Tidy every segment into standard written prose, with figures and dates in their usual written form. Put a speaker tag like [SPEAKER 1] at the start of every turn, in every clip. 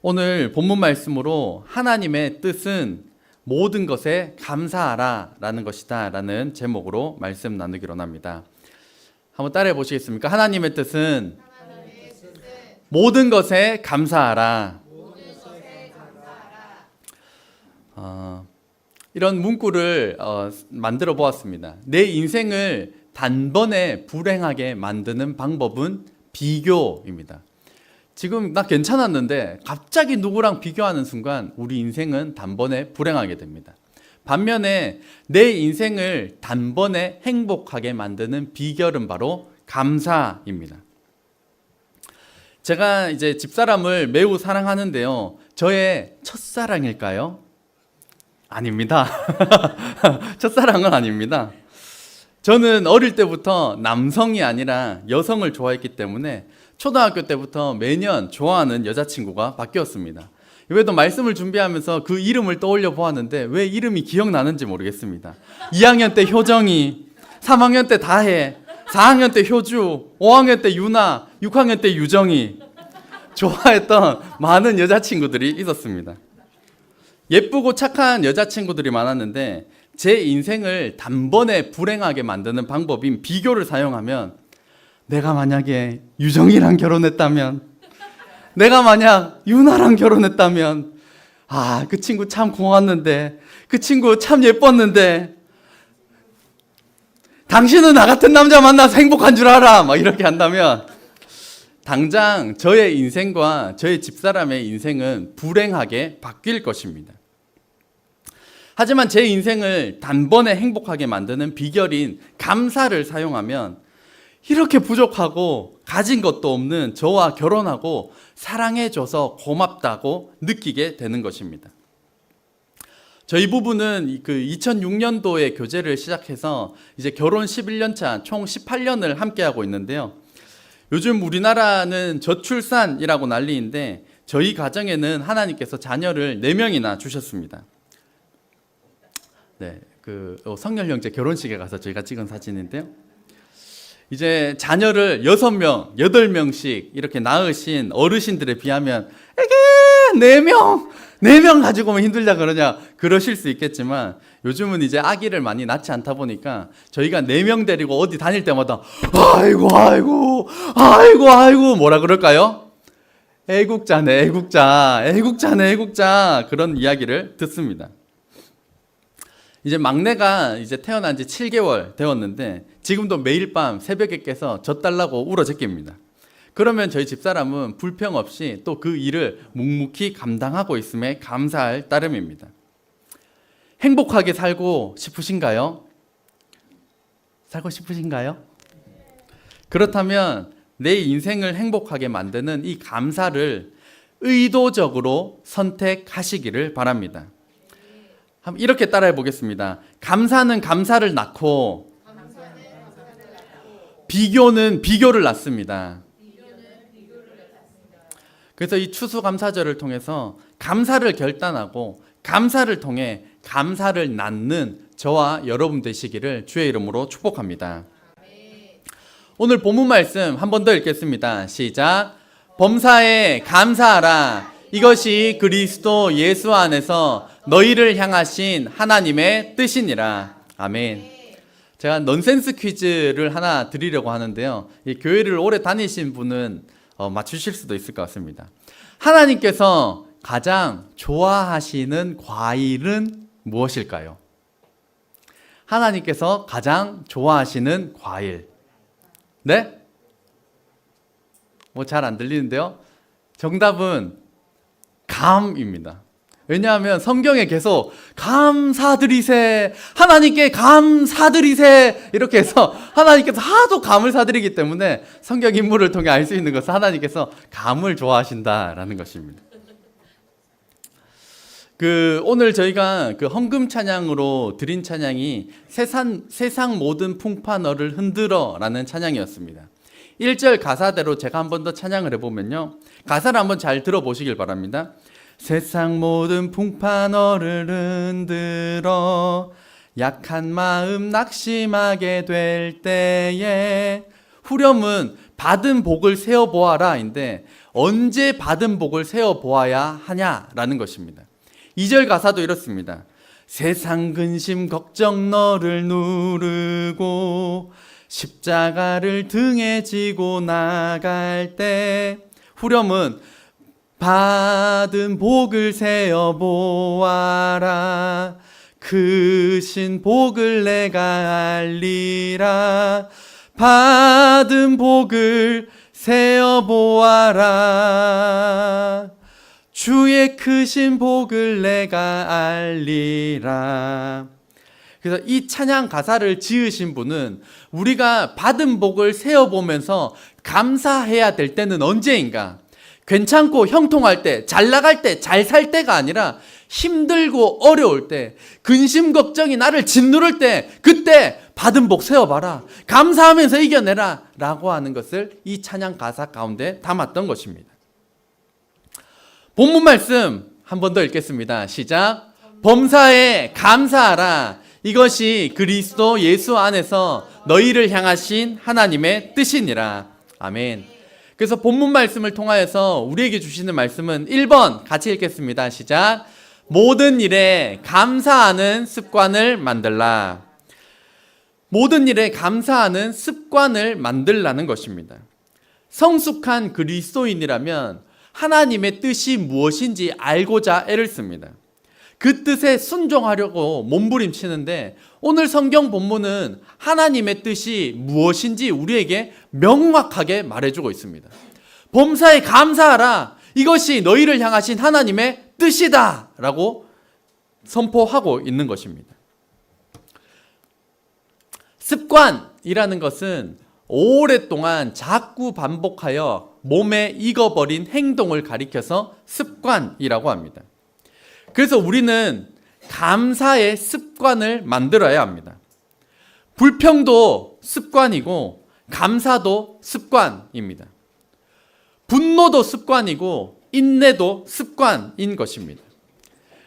[SPEAKER 1] 오늘 본문 말씀으로 하나님의 뜻은 모든 것에 감사하라 라는 것이다 라는 제목으로 말씀 나누기로 합니다. 한번 따라해 보시겠습니까? 하나님의 뜻은 모든 것에 감사하라. 이런 문구를 만들어 보았습니다. 내 인생을 단번에 불행하게 만드는 방법은 비교입니다. 지금 나 괜찮았는데 갑자기 누구랑 비교하는 순간 우리 인생은 단번에 불행하게 됩니다. 반면에 내 인생을 단번에 행복하게 만드는 비결은 바로 감사입니다. 제가 이제 집사람을 매우 사랑하는데요. 저의 첫사랑일까요? 아닙니다. 첫사랑은 아닙니다. 저는 어릴 때부터 남성이 아니라 여성을 좋아했기 때문에 초등학교 때부터 매년 좋아하는 여자친구가 바뀌었습니다. 이번에도 말씀을 준비하면서 그 이름을 떠올려 보았는데 왜 이름이 기억나는지 모르겠습니다. 2학년 때 효정이, 3학년 때 다혜, 4학년 때 효주, 5학년 때 유나, 6학년 때 유정이. 좋아했던 많은 여자친구들이 있었습니다. 예쁘고 착한 여자친구들이 많았는데 제 인생을 단번에 불행하게 만드는 방법인 비교를 사용하면, 내가 만약에 유정이랑 결혼했다면, 내가 만약 유나랑 결혼했다면, 그 친구 참 고맙는데, 그 친구 참 예뻤는데, 당신은 나 같은 남자 만나서 행복한 줄 알아, 막 이렇게 한다면 당장 저의 인생과 저의 집사람의 인생은 불행하게 바뀔 것입니다. 하지만 제 인생을 단번에 행복하게 만드는 비결인 감사를 사용하면 이렇게 부족하고 가진 것도 없는 저와 결혼하고 사랑해줘서 고맙다고 느끼게 되는 것입니다. 저희 부부는 그 2006년도에 교제를 시작해서 이제 결혼 11년 차 총 18년을 함께하고 있는데요. 요즘 우리나라는 저출산이라고 난리인데 저희 가정에는 하나님께서 자녀를 4명이나 주셨습니다. 네, 성열 형제 결혼식에 가서 저희가 찍은 사진인데요. 이제 자녀를 6명, 8명씩 이렇게 낳으신 어르신들에 비하면 에게 4명 가지고 오면 힘들다 그러냐 그러실 수 있겠지만, 요즘은 이제 아기를 많이 낳지 않다 보니까 저희가 4명 데리고 어디 다닐 때마다 아이고 뭐라 그럴까요? 애국자네 애국자 그런 이야기를 듣습니다. 이제 막내가 이제 태어난 지 7개월 되었는데 지금도 매일 밤 새벽에 깨서 젖 달라고 울어제낍니다. 그러면 저희 집사람은 불평 없이 또 그 일을 묵묵히 감당하고 있음에 감사할 따름입니다. 행복하게 살고 싶으신가요? 그렇다면 내 인생을 행복하게 만드는 이 감사를 의도적으로 선택하시기를 바랍니다. 이렇게 따라해 보겠습니다. 감사는 감사를 낳고 비교는 비교를 낳습니다. 그래서 이 추수감사절을 통해서 감사를 결단하고 감사를 통해 감사를 낳는 저와 여러분 되시기를 주의 이름으로 축복합니다. 오늘 본문 말씀 한 번 더 읽겠습니다. 시작. 범사에 감사하라. 이것이 그리스도 예수 안에서 너희를 향하신 하나님의 뜻이니라. 아멘. 제가 넌센스 퀴즈를 하나 드리려고 하는데요. 이 교회를 오래 다니신 분은 맞추실 수도 있을 것 같습니다. 하나님께서 가장 좋아하시는 과일은 무엇일까요? 하나님께서 가장 좋아하시는 과일. 네? 잘 안 들리는데요? 정답은 감입니다. 왜냐하면 성경에 계속 감사드리세, 하나님께 감사드리세 이렇게 해서 하나님께서 하도 감을 사드리기 때문에 성경 인물을 통해 알 수 있는 것은 하나님께서 감을 좋아하신다라는 것입니다. 오늘 저희가 헌금 찬양으로 드린 찬양이 세상 모든 풍파 너를 흔들어라는 찬양이었습니다. 1절 가사대로 제가 한 번 더 찬양을 해보면요, 가사를 한번 잘 들어보시길 바랍니다. 세상 모든 풍파 너를 흔들어 약한 마음 낙심하게 될 때에 후렴은 받은 복을 세어보아라인데 언제 받은 복을 세어보아야 하냐라는 것입니다. 2절 가사도 이렇습니다. 세상 근심 걱정 너를 누르고 십자가를 등에 지고 나갈 때, 후렴은 받은 복을 세어보아라 크신 복을 내가 알리라 받은 복을 세어보아라 주의 크신 복을 내가 알리라. 그래서 이 찬양 가사를 지으신 분은 우리가 받은 복을 세어보면서 감사해야 될 때는 언제인가? 괜찮고 형통할 때, 잘 나갈 때, 잘 살 때가 아니라 힘들고 어려울 때, 근심 걱정이 나를 짓누를 때, 그때 받은 복 세어봐라, 감사하면서 이겨내라 라고 하는 것을 이 찬양 가사 가운데 담았던 것입니다. 본문 말씀 한 번 더 읽겠습니다. 시작. 범사에 감사하라. 이것이 그리스도 예수 안에서 너희를 향하신 하나님의 뜻이니라. 아멘. 그래서 본문 말씀을 통하여서 우리에게 주시는 말씀은 1번 같이 읽겠습니다. 시작. 모든 일에 감사하는 습관을 만들라. 모든 일에 감사하는 습관을 만들라는 것입니다. 성숙한 그리스도인이라면 하나님의 뜻이 무엇인지 알고자 애를 씁니다. 그 뜻에 순종하려고 몸부림치는데 오늘 성경 본문은 하나님의 뜻이 무엇인지 우리에게 명확하게 말해주고 있습니다. 범사에 감사하라. 이것이 너희를 향하신 하나님의 뜻이다 라고 선포하고 있는 것입니다. 습관이라는 것은 오랫동안 자꾸 반복하여 몸에 익어버린 행동을 가리켜서 습관이라고 합니다. 그래서 우리는 감사의 습관을 만들어야 합니다. 불평도 습관이고 감사도 습관입니다. 분노도 습관이고 인내도 습관인 것입니다.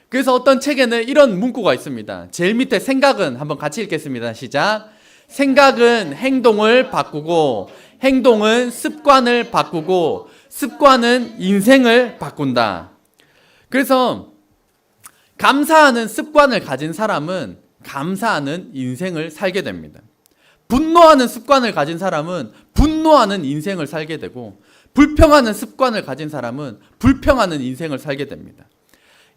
[SPEAKER 1] 그래서 어떤 책에는 이런 문구가 있습니다. 제일 밑에 생각은 한번 같이 읽겠습니다. 시작. 생각은 행동을 바꾸고 행동은 습관을 바꾸고 습관은 인생을 바꾼다. 그래서 감사하는 습관을 가진 사람은 감사하는 인생을 살게 됩니다. 분노하는 습관을 가진 사람은 분노하는 인생을 살게 되고 불평하는 습관을 가진 사람은 불평하는 인생을 살게 됩니다.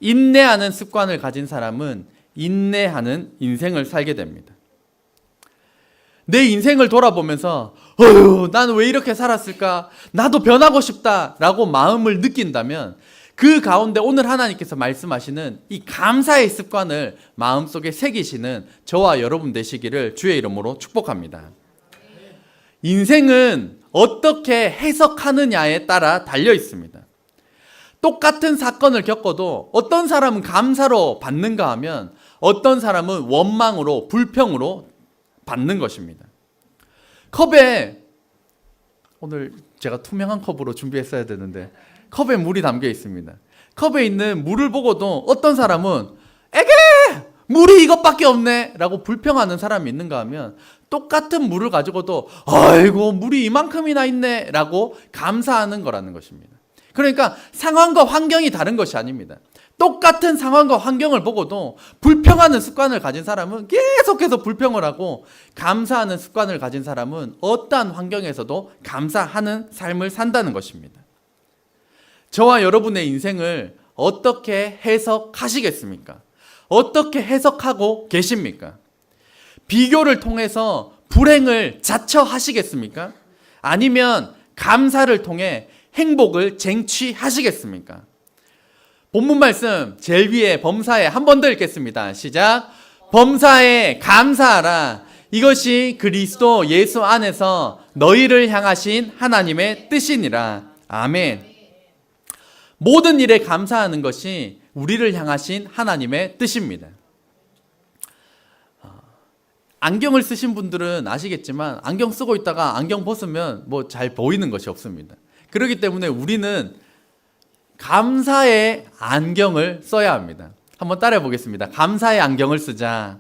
[SPEAKER 1] 인내하는 습관을 가진 사람은 인내하는 인생을 살게 됩니다. 내 인생을 돌아보면서 나는 왜 이렇게 살았을까? 나도 변하고 싶다 라고 마음을 느낀다면 그 가운데 오늘 하나님께서 말씀하시는 이 감사의 습관을 마음속에 새기시는 저와 여러분 되시기를 주의 이름으로 축복합니다. 인생은 어떻게 해석하느냐에 따라 달려 있습니다. 똑같은 사건을 겪어도 어떤 사람은 감사로 받는가 하면 어떤 사람은 원망으로 불평으로 받는 것입니다. 컵에, 오늘 제가 투명한 컵으로 준비했어야 되는데 컵에 물이 담겨 있습니다. 컵에 있는 물을 보고도 어떤 사람은 에게 물이 이것밖에 없네 라고 불평하는 사람이 있는가 하면 똑같은 물을 가지고도 아이고 물이 이만큼이나 있네 라고 감사하는 거라는 것입니다. 그러니까 상황과 환경이 다른 것이 아닙니다. 똑같은 상황과 환경을 보고도 불평하는 습관을 가진 사람은 계속해서 불평을 하고 감사하는 습관을 가진 사람은 어떠한 환경에서도 감사하는 삶을 산다는 것입니다. 저와 여러분의 인생을 어떻게 해석하시겠습니까? 어떻게 해석하고 계십니까? 비교를 통해서 불행을 자처하시겠습니까? 아니면 감사를 통해 행복을 쟁취하시겠습니까? 본문 말씀 제일 위에 범사에 한 번 더 읽겠습니다. 시작. 범사에 감사하라. 이것이 그리스도 예수 안에서 너희를 향하신 하나님의 뜻이니라. 아멘. 모든 일에 감사하는 것이 우리를 향하신 하나님의 뜻입니다. 안경을 쓰신 분들은 아시겠지만 안경 쓰고 있다가 안경 벗으면 뭐 잘 보이는 것이 없습니다. 그렇기 때문에 우리는 감사의 안경을 써야 합니다. 한번 따라해 보겠습니다. 감사의 안경을 쓰자.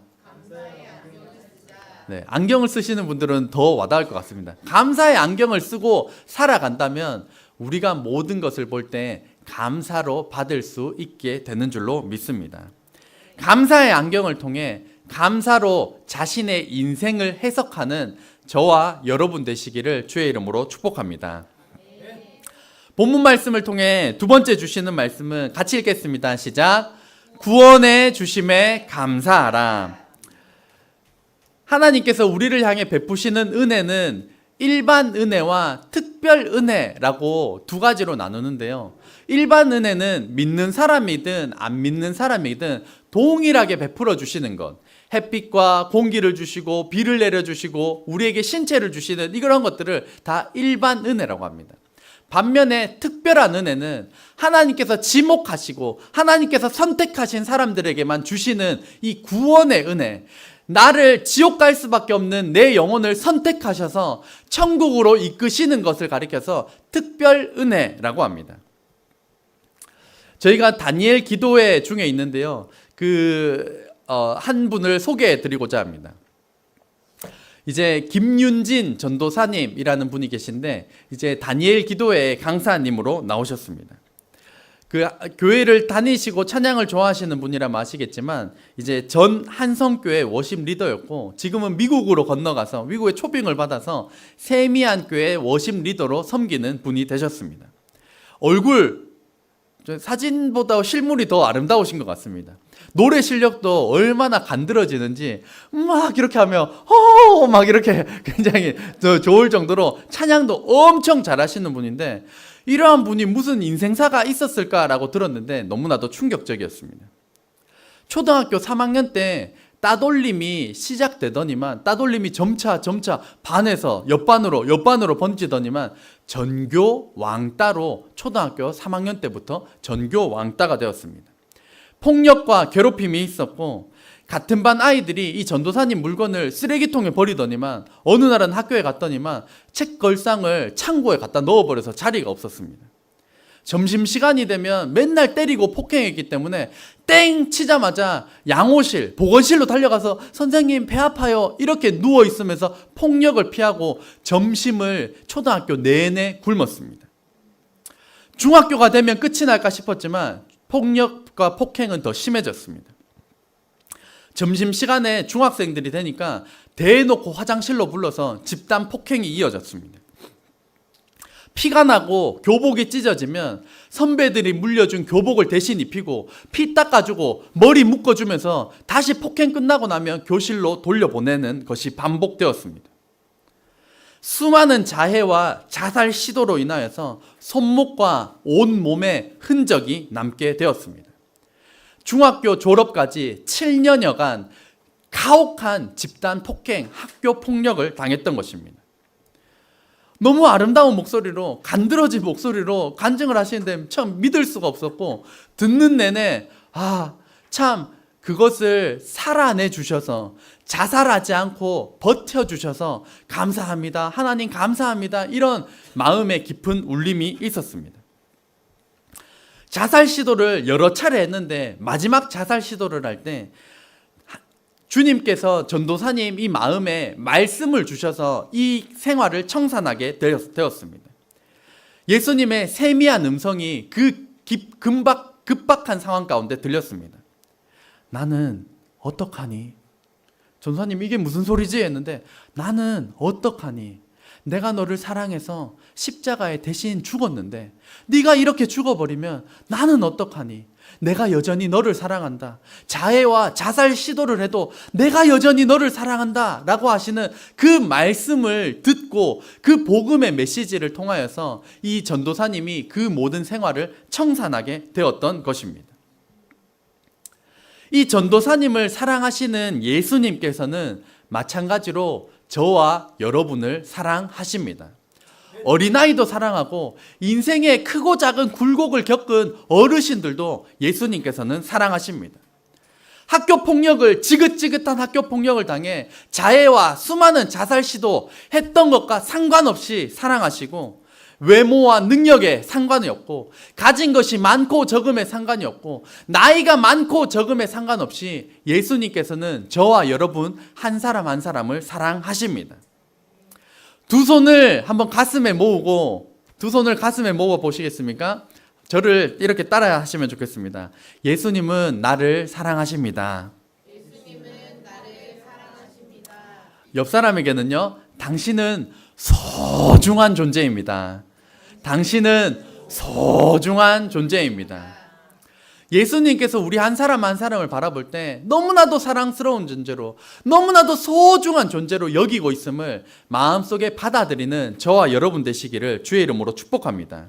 [SPEAKER 1] 네, 안경을 쓰시는 분들은 더 와닿을 것 같습니다. 감사의 안경을 쓰고 살아간다면 우리가 모든 것을 볼 때 감사로 받을 수 있게 되는 줄로 믿습니다. 감사의 안경을 통해 감사로 자신의 인생을 해석하는 저와 여러분 되시기를 주의 이름으로 축복합니다. 본문 말씀을 통해 두 번째 주시는 말씀은 같이 읽겠습니다. 시작. 구원해 주심에 감사하라. 하나님께서 우리를 향해 베푸시는 은혜는 일반 은혜와 특별 은혜라고 두 가지로 나누는데요. 일반 은혜는 믿는 사람이든 안 믿는 사람이든 동일하게 베풀어 주시는 것. 햇빛과 공기를 주시고 비를 내려주시고 우리에게 신체를 주시는 이런 것들을 다 일반 은혜라고 합니다. 반면에 특별한 은혜는 하나님께서 지목하시고 하나님께서 선택하신 사람들에게만 주시는 이 구원의 은혜, 나를 지옥 갈 수밖에 없는 내 영혼을 선택하셔서 천국으로 이끄시는 것을 가리켜서 특별 은혜라고 합니다. 저희가 다니엘 기도회 중에 있는데요, 한 분을 소개해 드리고자 합니다. 이제 김윤진 전도사님이라는 분이 계신데 이제 다니엘 기도회 강사님으로 나오셨습니다. 그 교회를 다니시고 찬양을 좋아하시는 분이라면 아시겠지만 이제 전 한성교회 워십 리더였고 지금은 미국으로 건너가서 미국의 초빙을 받아서 세미안 교회 워십 리더로 섬기는 분이 되셨습니다. 얼굴 사진보다 실물이 더 아름다우신 것 같습니다. 노래 실력도 얼마나 간드러지는지 막 이렇게 하면 막 이렇게 굉장히 좋을 정도로 찬양도 엄청 잘하시는 분인데 이러한 분이 무슨 인생사가 있었을까라고 들었는데 너무나도 충격적이었습니다. 초등학교 3학년 때 따돌림이 시작되더니만 따돌림이 점차 반에서 옆반으로 번지더니만 전교 왕따로 초등학교 3학년 때부터 전교 왕따가 되었습니다. 폭력과 괴롭힘이 있었고 같은 반 아이들이 이 전도사님 물건을 쓰레기통에 버리더니만 어느 날은 학교에 갔더니만 책 걸상을 창고에 갖다 넣어버려서 자리가 없었습니다. 점심시간이 되면 맨날 때리고 폭행했기 때문에 땡 치자마자 양호실, 보건실로 달려가서 선생님 배 아파요 이렇게 누워있으면서 폭력을 피하고 점심을 초등학교 내내 굶었습니다. 중학교가 되면 끝이 날까 싶었지만 폭력과 폭행은 더 심해졌습니다. 점심시간에 중학생들이 되니까 대놓고 화장실로 불러서 집단 폭행이 이어졌습니다. 피가 나고 교복이 찢어지면 선배들이 물려준 교복을 대신 입히고 피 닦아주고 머리 묶어주면서 다시 폭행 끝나고 나면 교실로 돌려보내는 것이 반복되었습니다. 수많은 자해와 자살 시도로 인하여서 손목과 온몸에 흔적이 남게 되었습니다. 중학교 졸업까지 7년여간 가혹한 집단 폭행, 학교 폭력을 당했던 것입니다. 너무 아름다운 목소리로 간드러진 목소리로 간증을 하시는데 참 믿을 수가 없었고 듣는 내내 참 그것을 살아내 주셔서 자살하지 않고 버텨주셔서 감사합니다. 하나님 감사합니다. 이런 마음의 깊은 울림이 있었습니다. 자살 시도를 여러 차례 했는데 마지막 자살 시도를 할 때 주님께서 전도사님 이 마음에 말씀을 주셔서 이 생활을 청산하게 되었습니다. 예수님의 세미한 음성이 그 급박한 상황 가운데 들렸습니다. 나는 어떡하니? 전도사님 이게 무슨 소리지? 했는데 나는 어떡하니? 내가 너를 사랑해서 십자가에 대신 죽었는데 네가 이렇게 죽어버리면 나는 어떡하니? 내가 여전히 너를 사랑한다. 자해와 자살 시도를 해도 내가 여전히 너를 사랑한다 라고 하시는 그 말씀을 듣고 그 복음의 메시지를 통하여서 이 전도사님이 그 모든 생활을 청산하게 되었던 것입니다. 이 전도사님을 사랑하시는 예수님께서는 마찬가지로 저와 여러분을 사랑하십니다. 어린아이도 사랑하고 인생의 크고 작은 굴곡을 겪은 어르신들도 예수님께서는 사랑하십니다. 학교 폭력을 지긋지긋한 학교 폭력을 당해 자해와 수많은 자살 시도 했던 것과 상관없이 사랑하시고 외모와 능력에 상관이 없고, 가진 것이 많고 적음에 상관이 없고, 나이가 많고 적음에 상관없이 예수님께서는 저와 여러분 한 사람 한 사람을 사랑하십니다. 두 손을 한번 가슴에 모으고, 두 손을 가슴에 모아 보시겠습니까? 저를 이렇게 따라 하시면 좋겠습니다. 예수님은 나를 사랑하십니다.
[SPEAKER 2] 예수님은 나를 사랑하십니다.
[SPEAKER 1] 옆 사람에게는요, 당신은 소중한 존재입니다. 당신은 소중한 존재입니다. 예수님께서 우리 한 사람 한 사람을 바라볼 때 너무나도 사랑스러운 존재로, 너무나도 소중한 존재로 여기고 있음을 마음속에 받아들이는 저와 여러분 되시기를 주의 이름으로 축복합니다.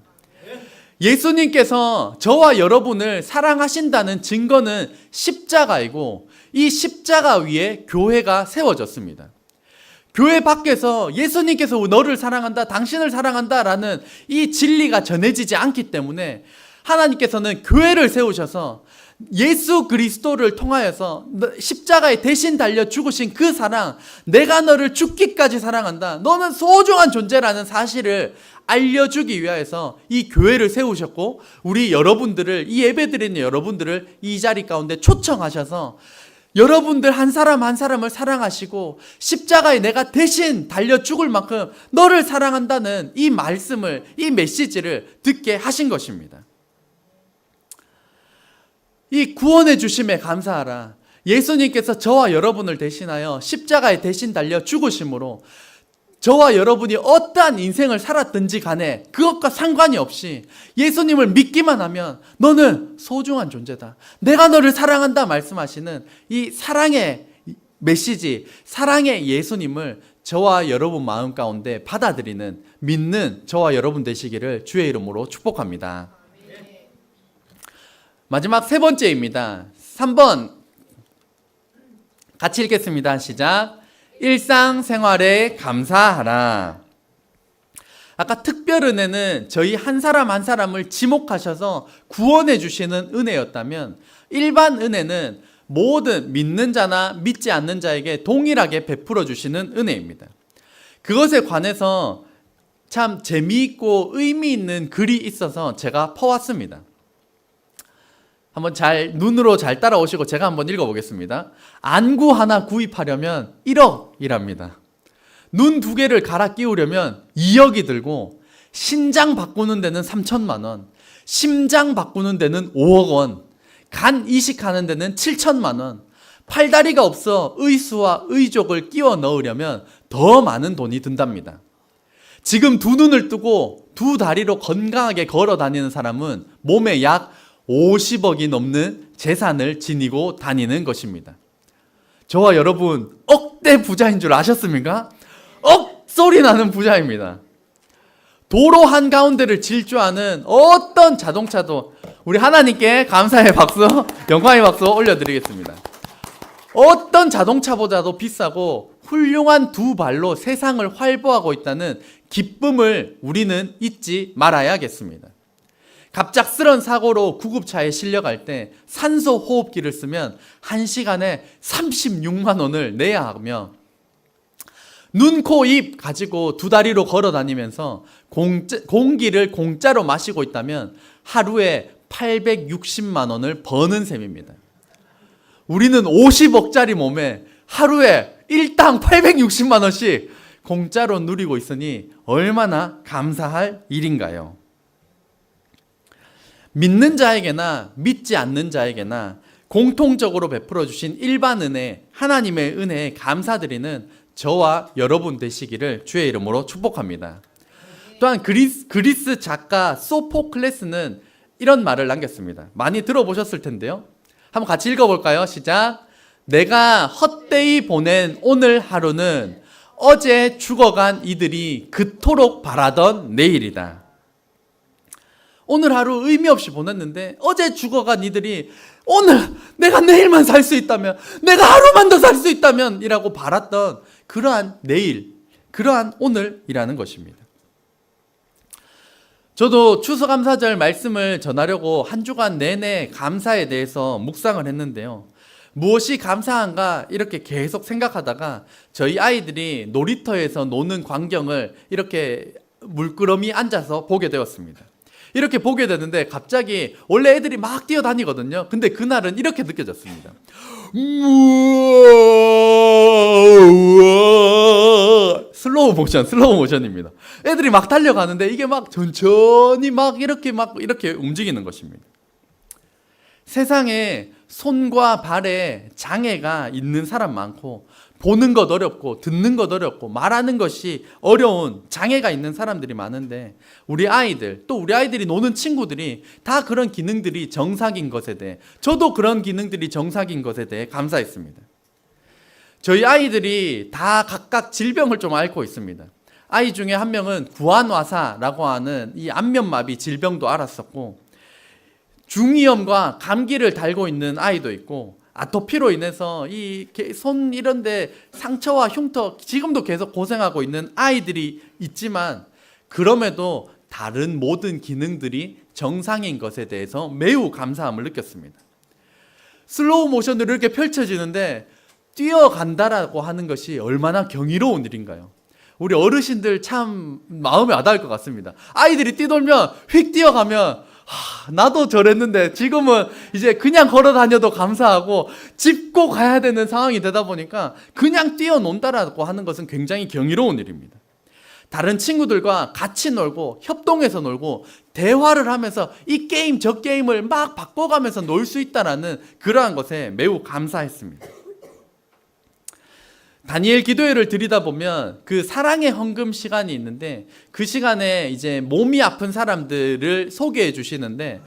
[SPEAKER 1] 예수님께서 저와 여러분을 사랑하신다는 증거는 십자가이고, 이 십자가 위에 교회가 세워졌습니다. 교회 밖에서 예수님께서 너를 사랑한다, 당신을 사랑한다 라는 이 진리가 전해지지 않기 때문에 하나님께서는 교회를 세우셔서 예수 그리스도를 통하여서 십자가에 대신 달려 죽으신 그 사랑, 내가 너를 죽기까지 사랑한다, 너는 소중한 존재라는 사실을 알려주기 위하여서 이 교회를 세우셨고, 우리 여러분들을, 이 예배드리는 여러분들을 이 자리 가운데 초청하셔서 여러분들 한 사람 한 사람을 사랑하시고, 십자가에 내가 대신 달려 죽을 만큼 너를 사랑한다는 이 말씀을, 이 메시지를 듣게 하신 것입니다. 이 구원의 주심에 감사하라. 예수님께서 저와 여러분을 대신하여 십자가에 대신 달려 죽으심으로 저와 여러분이 어떠한 인생을 살았든지 간에 그것과 상관이 없이 예수님을 믿기만 하면 너는 소중한 존재다, 내가 너를 사랑한다 말씀하시는 이 사랑의 메시지, 사랑의 예수님을 저와 여러분 마음 가운데 받아들이는, 믿는 저와 여러분 되시기를 주의 이름으로 축복합니다. 마지막 세 번째입니다. 3번 같이 읽겠습니다. 시작. 일상생활에 감사하라. 아까 특별 은혜는 저희 한 사람 한 사람을 지목하셔서 구원해 주시는 은혜였다면, 일반 은혜는 모든 믿는 자나 믿지 않는 자에게 동일하게 베풀어 주시는 은혜입니다. 그것에 관해서 참 재미있고 의미 있는 글이 있어서 제가 퍼왔습니다. 한번 눈으로 잘 따라오시고 제가 한번 읽어보겠습니다. 안구 하나 구입하려면 1억이랍니다. 눈 2개를 갈아 끼우려면 2억이 들고, 신장 바꾸는 데는 3천만 원, 심장 바꾸는 데는 5억 원, 간 이식하는 데는 7천만 원, 팔다리가 없어 의수와 의족을 끼워 넣으려면 더 많은 돈이 든답니다. 지금 두 눈을 뜨고 두 다리로 건강하게 걸어 다니는 사람은 몸에 약 50억이 넘는 재산을 지니고 다니는 것입니다. 저와 여러분 억대 부자인 줄 아셨습니까? 소리 나는 부자입니다. 도로 한가운데를 질주하는 어떤 자동차도 우리 하나님께 감사의 박수, 영광의 박수 올려드리겠습니다. 어떤 자동차보다도 비싸고 훌륭한 두 발로 세상을 활보하고 있다는 기쁨을 우리는 잊지 말아야겠습니다. 갑작스런 사고로 구급차에 실려갈 때 산소 호흡기를 쓰면 1시간에 36만 원을 내야 하며, 눈, 코, 입 가지고 두 다리로 걸어 다니면서 공기를 공짜로 마시고 있다면 하루에 860만 원을 버는 셈입니다. 우리는 50억짜리 몸에 하루에 일당 860만 원씩 공짜로 누리고 있으니 얼마나 감사할 일인가요? 믿는 자에게나 믿지 않는 자에게나 공통적으로 베풀어 주신 일반 은혜, 하나님의 은혜에 감사드리는 저와 여러분 되시기를 주의 이름으로 축복합니다. 또한 그리스 작가 소포클레스는 이런 말을 남겼습니다. 많이 들어보셨을 텐데요. 한번 같이 읽어볼까요? 시작. 내가 헛되이 보낸 오늘 하루는 어제 죽어간 이들이 그토록 바라던 내일이다. 오늘 하루 의미 없이 보냈는데 어제 죽어간 이들이 오늘 내가 내일만 살 수 있다면, 내가 하루만 더 살 수 있다면 이라고 바랐던 그러한 내일, 그러한 오늘이라는 것입니다. 저도 추수감사절 말씀을 전하려고 한 주간 내내 감사에 대해서 묵상을 했는데요. 무엇이 감사한가 이렇게 계속 생각하다가 저희 아이들이 놀이터에서 노는 광경을 이렇게 물끄러미 앉아서 보게 되었습니다. 이렇게 보게 되는데 갑자기 원래 애들이 막 뛰어다니거든요. 근데 그날은 이렇게 느껴졌습니다. 슬로우 모션입니다. 애들이 막 달려가는데 이게 막 천천히 막 이렇게 움직이는 것입니다. 세상에 손과 발에 장애가 있는 사람 많고, 보는 것 어렵고 듣는 것 어렵고 말하는 것이 어려운 장애가 있는 사람들이 많은데, 우리 아이들, 또 우리 아이들이 노는 친구들이 다 그런 기능들이 정상인 것에 대해, 저도 그런 기능들이 정상인 것에 대해 감사했습니다. 저희 아이들이 다 각각 질병을 좀 앓고 있습니다. 아이 중에 한 명은 구안와사라고 하는 이 안면마비 질병도 앓았었고, 중이염과 감기를 달고 있는 아이도 있고, 아토피로 인해서 이 손 이런데 상처와 흉터 지금도 계속 고생하고 있는 아이들이 있지만, 그럼에도 다른 모든 기능들이 정상인 것에 대해서 매우 감사함을 느꼈습니다. 슬로우 모션으로 이렇게 펼쳐지는데 뛰어간다라고 하는 것이 얼마나 경이로운 일인가요? 우리 어르신들 참 마음이 와닿을 것 같습니다. 아이들이 뛰돌면 휙 뛰어가면 나도 저랬는데 지금은 이제 그냥 걸어 다녀도 감사하고 짚고 가야 되는 상황이 되다 보니까 그냥 뛰어논다라고 하는 것은 굉장히 경이로운 일입니다. 다른 친구들과 같이 놀고 협동해서 놀고 대화를 하면서 이 게임 저 게임을 막 바꿔가면서 놀 수 있다라는 그러한 것에 매우 감사했습니다. 다니엘 기도회를 드리다 보면 그 사랑의 헌금 시간이 있는데, 그 시간에 이제 몸이 아픈 사람들을 소개해 주시는데,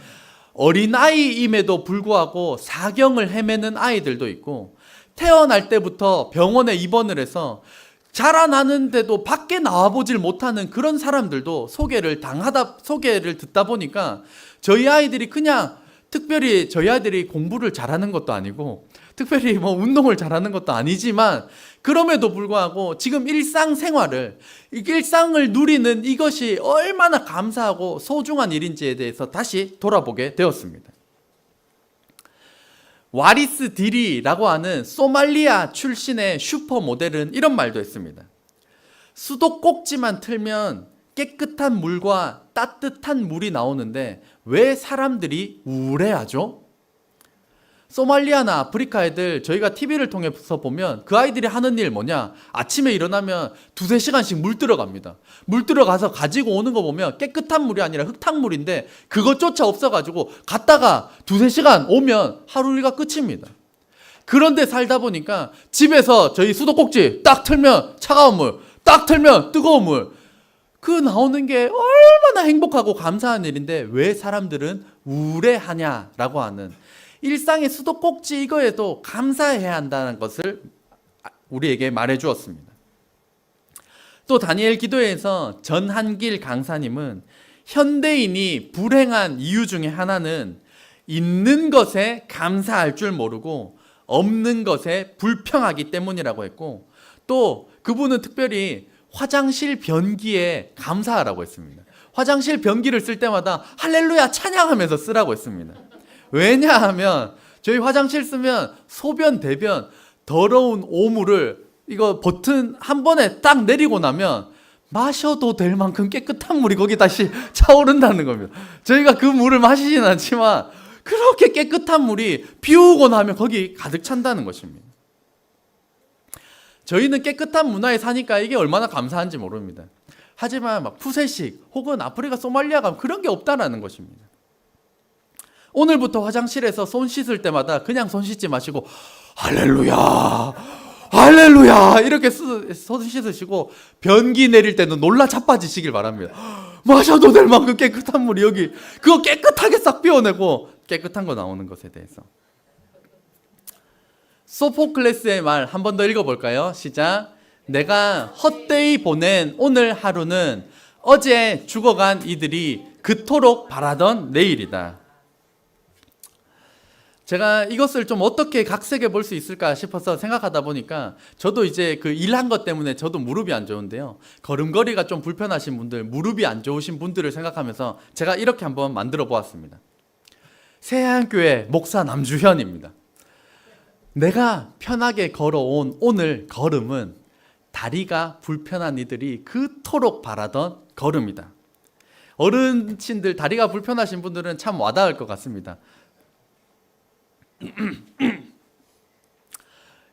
[SPEAKER 1] 어린아이임에도 불구하고 사경을 헤매는 아이들도 있고, 태어날 때부터 병원에 입원을 해서 자라나는데도 밖에 나와보질 못하는 그런 사람들도 소개를 듣다 보니까, 저희 아이들이 그냥 특별히 저희 아이들이 공부를 잘하는 것도 아니고 특별히 뭐 운동을 잘하는 것도 아니지만, 그럼에도 불구하고 지금 일상을 누리는 이것이 얼마나 감사하고 소중한 일인지에 대해서 다시 돌아보게 되었습니다. 와리스 디리라고 하는 소말리아 출신의 슈퍼모델은 이런 말도 했습니다. 수도꼭지만 틀면 깨끗한 물과 따뜻한 물이 나오는데 왜 사람들이 우울해하죠? 소말리아나 아프리카 애들 저희가 TV를 통해서 보면 그 아이들이 하는 일 뭐냐? 아침에 일어나면 2-3시간씩 물 들어갑니다. 물 들어가서 가지고 오는 거 보면 깨끗한 물이 아니라 흙탕물인데 그것조차 없어가지고 갔다가 2-3시간 오면 하루 일과 끝입니다. 그런데 살다 보니까 집에서 저희 수도꼭지 딱 틀면 차가운 물, 딱 틀면 뜨거운 물, 그 나오는 게 얼마나 행복하고 감사한 일인데 왜 사람들은 우울해하냐라고 하는, 일상의 수도꼭지 이거에도 감사해야 한다는 것을 우리에게 말해 주었습니다. 또 다니엘 기도회에서 전한길 강사님은 현대인이 불행한 이유 중에 하나는 있는 것에 감사할 줄 모르고 없는 것에 불평하기 때문이라고 했고, 또 그분은 특별히 화장실 변기에 감사하라고 했습니다. 화장실 변기를 쓸 때마다 할렐루야 찬양하면서 쓰라고 했습니다. 왜냐하면 저희 화장실 쓰면 소변, 대변, 더러운 오물을 이거 버튼 한 번에 딱 내리고 나면 마셔도 될 만큼 깨끗한 물이 거기 다시 차오른다는 겁니다. 저희가 그 물을 마시진 않지만 그렇게 깨끗한 물이 비우고 나면 거기 가득 찬다는 것입니다. 저희는 깨끗한 문화에 사니까 이게 얼마나 감사한지 모릅니다. 하지만 막 푸세식 혹은 아프리카 소말리아 가면 그런 게 없다라는 것입니다. 오늘부터 화장실에서 손 씻을 때마다 그냥 손 씻지 마시고 할렐루야 할렐루야 이렇게 손 씻으시고, 변기 내릴 때는 놀라 자빠지시길 바랍니다. 마셔도 될 만큼 깨끗한 물이 여기, 그거 깨끗하게 싹 비워내고 깨끗한 거 나오는 것에 대해서. 소포클레스의 말 한 번 더 읽어볼까요? 시작. 내가 헛되이 보낸 오늘 하루는 어제 죽어간 이들이 그토록 바라던 내일이다. 제가 이것을 좀 어떻게 각색해 볼 수 있을까 싶어서 생각하다 보니까, 저도 이제 그 일한 것 때문에 저도 무릎이 안 좋은데요, 걸음걸이가 좀 불편하신 분들, 무릎이 안 좋으신 분들을 생각하면서 제가 이렇게 한번 만들어 보았습니다. 새하얀교회 목사 남주현입니다. 내가 편하게 걸어온 오늘 걸음은 다리가 불편한 이들이 그토록 바라던 걸음이다. 어르신들 다리가 불편하신 분들은 참 와닿을 것 같습니다.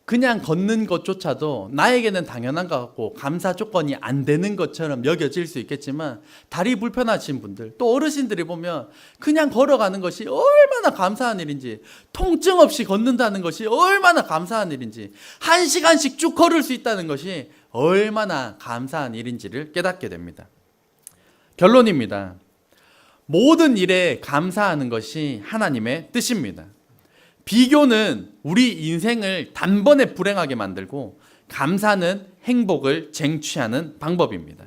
[SPEAKER 1] 그냥 걷는 것조차도 나에게는 당연한 것 같고 감사 조건이 안 되는 것처럼 여겨질 수 있겠지만, 다리 불편하신 분들, 또 어르신들이 보면 그냥 걸어가는 것이 얼마나 감사한 일인지, 통증 없이 걷는다는 것이 얼마나 감사한 일인지, 1시간씩 쭉 걸을 수 있다는 것이 얼마나 감사한 일인지를 깨닫게 됩니다. 결론입니다. 모든 일에 감사하는 것이 하나님의 뜻입니다. 비교는 우리 인생을 단번에 불행하게 만들고, 감사는 행복을 쟁취하는 방법입니다.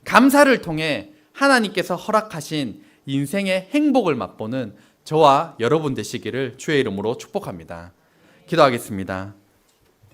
[SPEAKER 1] 감사를 통해 하나님께서 허락하신 인생의 행복을 맛보는 저와 여러분 되시기를 주의 이름으로 축복합니다. 기도하겠습니다.